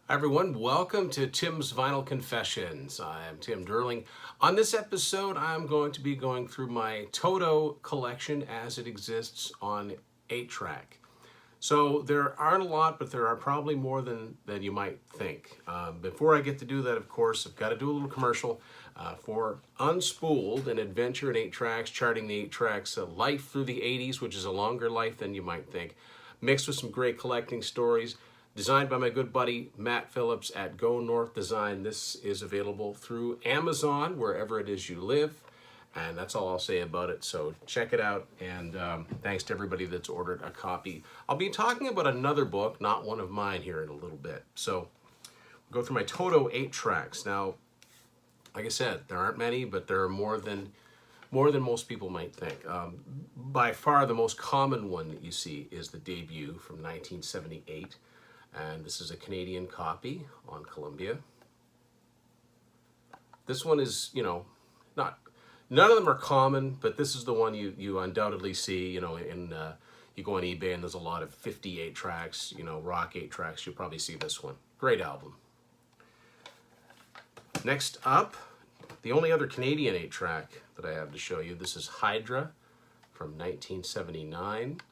Hi everyone, welcome to Tim's Vinyl Confessions. I'm Tim Durling. On this episode, I'm going to be going through my Toto collection as it exists on 8-track. So there aren't a lot, but there are probably more than you might think. Before I get to do that, of course, I've got to do a little commercial for Unspooled, an adventure in 8 tracks, charting the 8 tracks life through the 80s, which is a longer life than you might think, mixed with some great collecting stories. Designed by my good buddy Matt Phillips at Go North Design. This is available through Amazon, wherever it is you live. And that's all I'll say about it. So check it out. And thanks to everybody that's ordered a copy. I'll be talking about another book, not one of mine, here in a little bit. So we'll go through my Toto 8 tracks. Now, like I said, there aren't many, but there are more than most people might think. By far, the most common one that you see is the debut from 1978. And this is a Canadian copy on Columbia. This one is, none of them are common, but this is the one you undoubtedly see, you go on eBay and there's a lot of 58 tracks, rock 8 tracks. You'll probably see this one. Great album. Next up, the only other Canadian 8 track that I have to show you. This is Hydra from 1979. I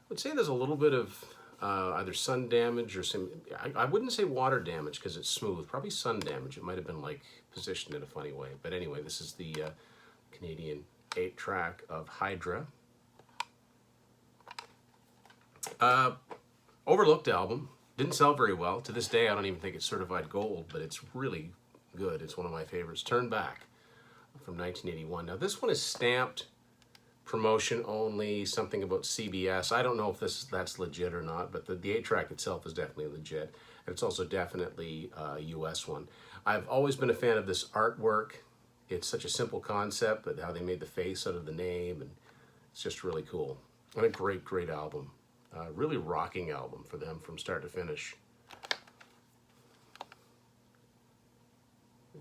would say there's a little bit of either sun damage or some, I wouldn't say water damage because it's smooth, probably sun damage. It might have been like positioned in a funny way. But anyway, this is the Canadian 8 track of Hydra. Overlooked album, didn't sell very well. To this day, I don't even think it's certified gold, but it's really good. It's one of my favorites. Turn Back from 1981. Now this one is stamped promotion only, something about CBS. I don't know if that's legit or not, but the 8-track itself is definitely legit. And it's also definitely a US one. I've always been a fan of this artwork. It's such a simple concept, but how they made the face out of the name, and it's just really cool. And a great, great album. Really rocking album for them from start to finish.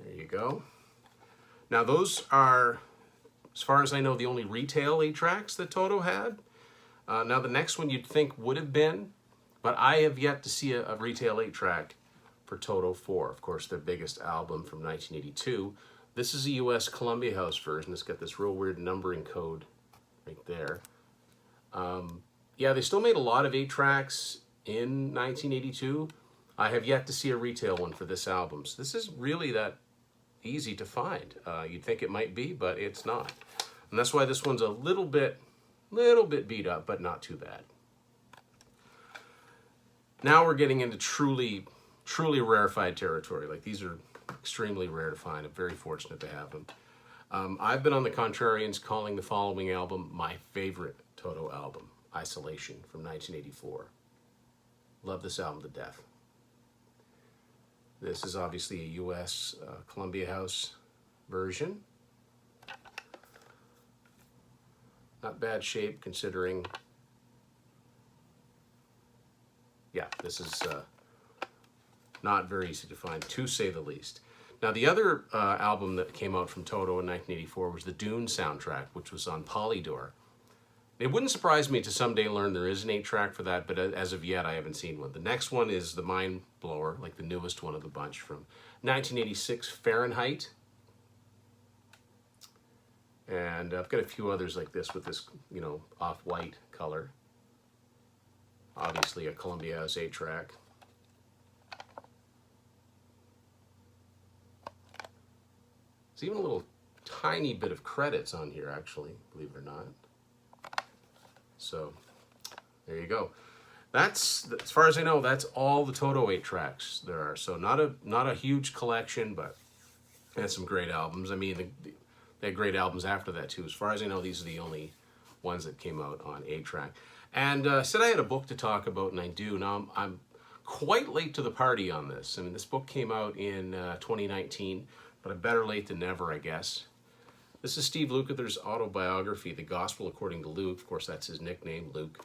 There you go. Now those are, as far as I know, the only retail 8 tracks that Toto had. Now the next one you'd think would have been, but I have yet to see a retail 8 track for Toto 4. Of course, their biggest album from 1982. This is a US Columbia House version. It's got this real weird numbering code right there. Yeah, they still made a lot of 8 tracks in 1982. I have yet to see a retail one for this album. So this is really that easy to find. You'd think it might be, but it's not. And that's why this one's a little bit beat up, but not too bad. Now we're getting into truly rarefied territory. Like, these are extremely rare to find. I'm very fortunate to have them. I've been on the Contrarians calling the following album my favorite Toto album, Isolation from 1984. Love this album to death. This is obviously a US Columbia House version. Not bad shape considering, yeah, this is not very easy to find, to say the least. Now the other album that came out from Toto in 1984 was the Dune soundtrack, which was on Polydor. It wouldn't surprise me to someday learn there is an 8-track for that, but as of yet, I haven't seen one. The next one is the Mind Blower, like the newest one of the bunch, from 1986, Fahrenheit. And I've got a few others like this with this, off-white color. Obviously a Columbia House 8-track. There's even a little tiny bit of credits on here, actually, believe it or not. So, there you go. That's, as far as I know, that's all the Toto 8 tracks there are. So not a huge collection, but they had some great albums. I mean, they had great albums after that too. As far as I know, these are the only ones that came out on 8 track. And I said I had a book to talk about, and I do. Now I'm quite late to the party on this. I mean, this book came out in 2019, but I'm better late than never, I guess. This is Steve Lukather's autobiography, The Gospel According to Luke. Of course, that's his nickname, Luke.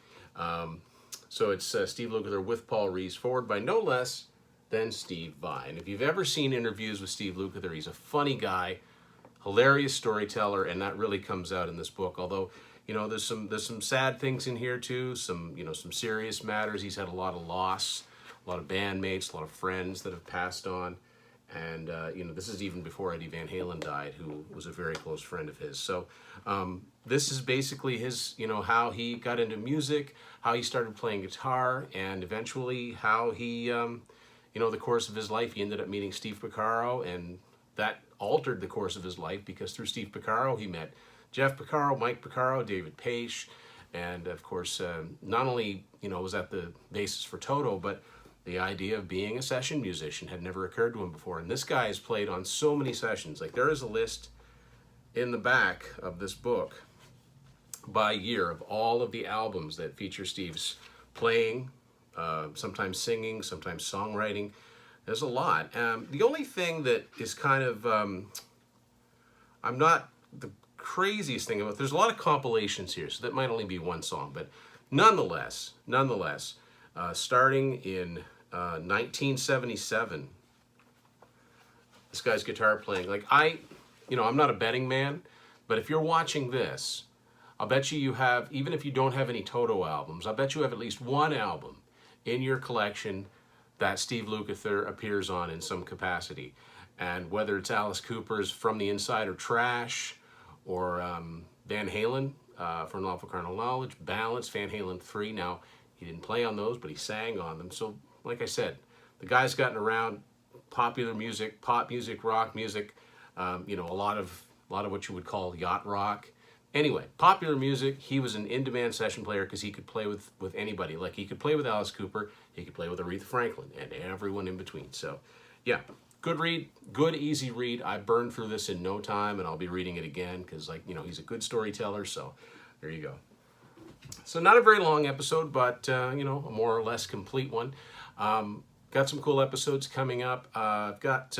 So it's Steve Lukather with Paul Rees, forward by no less than Steve Vai. And if you've ever seen interviews with Steve Lukather, he's a funny guy, hilarious storyteller, and that really comes out in this book. Although, there's some sad things in here too, some serious matters. He's had a lot of loss, a lot of bandmates, a lot of friends that have passed on. And, you know, this is even before Eddie Van Halen died, who was a very close friend of his. So this is basically his, you know, how he got into music, how he started playing guitar, and eventually how he, you know, the course of his life, he ended up meeting Steve Porcaro, and that altered the course of his life because through Steve Porcaro, he met Jeff Porcaro, Mike Porcaro, David Paich, and of course, not only, you know, was that the basis for Toto, but the idea of being a session musician had never occurred to him before. And this guy has played on so many sessions. Like, there is a list in the back of this book by year of all of the albums that feature Steve's playing, sometimes singing, sometimes songwriting. There's a lot. The only thing that is kind of, I'm not the craziest thing about, there's a lot of compilations here, so that might only be one song, but nonetheless, starting in 1977, this guy's guitar playing, like you know, I'm not a betting man, but if you're watching this, I'll bet you have, even if you don't have any Toto albums, I'll bet you have at least one album in your collection that Steve Lukather appears on in some capacity. And whether it's Alice Cooper's From the Inside or Trash, or Van Halen, from Lawful Carnal Knowledge, Balance, Van Halen 3. Now, he didn't play on those, but he sang on them. So, like I said, the guy's gotten around popular music, pop music, rock music, you know, a lot of what you would call yacht rock. Anyway, popular music. He was an in-demand session player because he could play with anybody. Like, he could play with Alice Cooper, he could play with Aretha Franklin, and everyone in between. So, yeah, good read, good, easy read. I burned through this in no time, and I'll be reading it again because, like, you know, he's a good storyteller. So, there you go. So not a very long episode, but, you know, a more or less complete one. Got some cool episodes coming up. I've got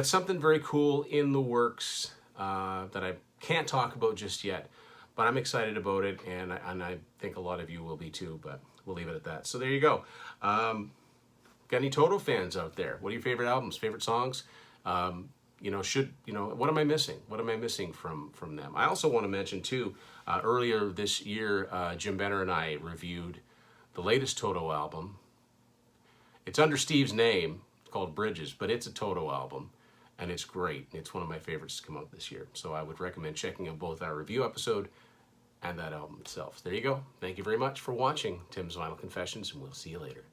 something very cool in the works that I can't talk about just yet, but I'm excited about it, and I think a lot of you will be too, but we'll leave it at that. So there you go. Got any Toto fans out there? What are your favorite albums, favorite songs? You know, what am I missing? What am I missing from them? I also want to mention too, earlier this year, Jim Benner and I reviewed the latest Toto album. It's under Steve's name, called Bridges, but it's a Toto album, and it's great. It's one of my favorites to come out this year. So I would recommend checking out both our review episode and that album itself. There you go. Thank you very much for watching Tim's Vinyl Confessions, and we'll see you later.